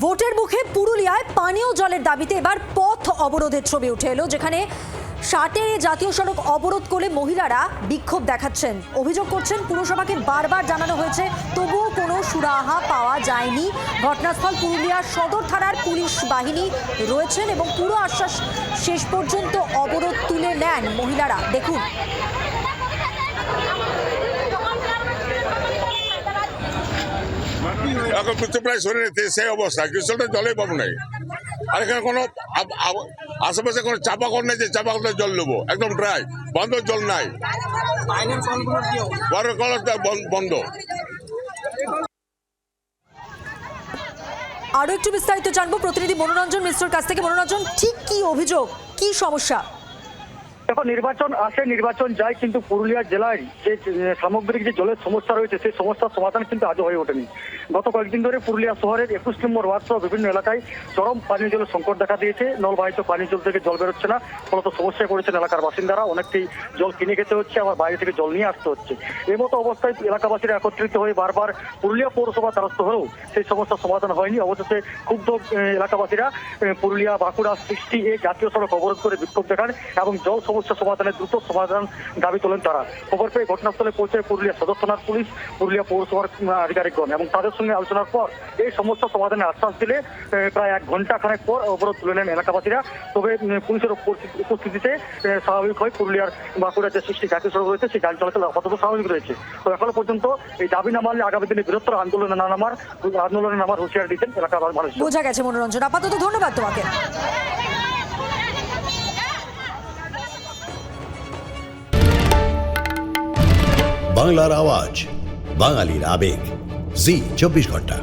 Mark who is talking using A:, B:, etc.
A: ভোটের মুখে পুরুলিয়ায় পানীয় জলের দাবিতে এবার পথ অবরোধের ছবি উঠে এলো, যেখানে ষাটের জাতীয় সড়ক অবরোধ করে মহিলারা বিক্ষোভ দেখাচ্ছেন। অভিযোগ করছেন পুরসভাকে বারবার জানানো হয়েছে, তবুও কোনো সুরাহা পাওয়া যায়নি। ঘটনাস্থল পুরুলিয়ার সদর থানার পুলিশ বাহিনী রয়েছেন এবং পুরো আশ্বাস শেষ পর্যন্ত অবরোধ তুলে নেন মহিলারা। দেখুন,
B: এখন বুঝতে প্রায় শরীরে সেই অবস্থা, গ্রীষ্মটা জলে পাবো নাই। আর এখানে কোনো আশেপাশে কোনো চাপা কল নেই যে চাপা কলটা জল নেবো, একদম ড্রাই, বন্ধ, জল নাই, কলটা বন্ধ।
A: আরো একটু বিস্তারিত জানবো প্রতিনিধি মনোরঞ্জন মিশ্রর কাছ থেকে। মনোরঞ্জন, ঠিক কি অভিযোগ, কি সমস্যা?
C: দেখো, নির্বাচন আসে নির্বাচন যায়, কিন্তু পুরুলিয়া জেলায় যে সামগ্রিক যে জলের সমস্যা রয়েছে সেই সমস্যার সমাধান কিন্তু আজও হয়ে ওঠেনি। গত কয়েকদিন ধরে পুরুলিয়া শহরের 21 নম্বর ওয়ার্ড সহ বিভিন্ন এলাকায় চরম পানীয় জলের সংকট দেখা দিয়েছে। নলবাহিত পানীয় জল থেকে জল বেরোচ্ছে না, ফলত সমস্যায় পড়েছেন এলাকার বাসিন্দারা। অনেকটাই জল কিনে খেতে হচ্ছে, আবার বাইরে থেকে জল নিয়ে আসতে হচ্ছে। এই মতো অবস্থায় এলাকাবাসীরা একত্রিত হয়ে বারবার পুরুলিয়া পৌরসভা দ্বারস্থ হলেও সেই সমস্যার সমাধান হয়নি। অবশেষে ক্ষুব্ধ এলাকাবাসীরা পুরুলিয়া বাঁকুড়া 60A জাতীয় সড়ক অবরোধ করে বিক্ষোভ দেখান এবং জল সমস্যা সমাধানের দ্রুত সমাধান দাবি তোলেন তারা। খবর পেয়ে ঘটনাস্থলে পৌঁছে পুরুলিয়া সদর থানার পুলিশ, পুরুলিয়া পৌরসভার আধিকারিকগণ, এবং তাদের সঙ্গে আলোচনার পর এই সমস্যা সমাধানের আশ্বাস দিলে প্রায় 1 ঘন্টা খানেক পর অবরোধ তুলে নেন এলাকাবাসীরা। তবে পুলিশের উপস্থিতিতে স্বাভাবিক হয় পুরুলিয়ার বাঁকুড়া যে 60 জাতীয় সড়ক রয়েছে সেই গাড়ি চলাচল আপাতত স্বাভাবিক রয়েছে। তো এখনো পর্যন্ত এই দাবি না মানলে আগামী দিনে বৃহত্তর আন্দোলনে নামার হুঁশিয়ারি দিচ্ছেন এলাকার মানুষ।
A: বোঝা গেছে মনোরঞ্জন, আপাতত ধন্যবাদ তোমাকে।
D: বাংলার আওয়াজ, বাঙালির আবেগ, জি 24 ঘন্টা।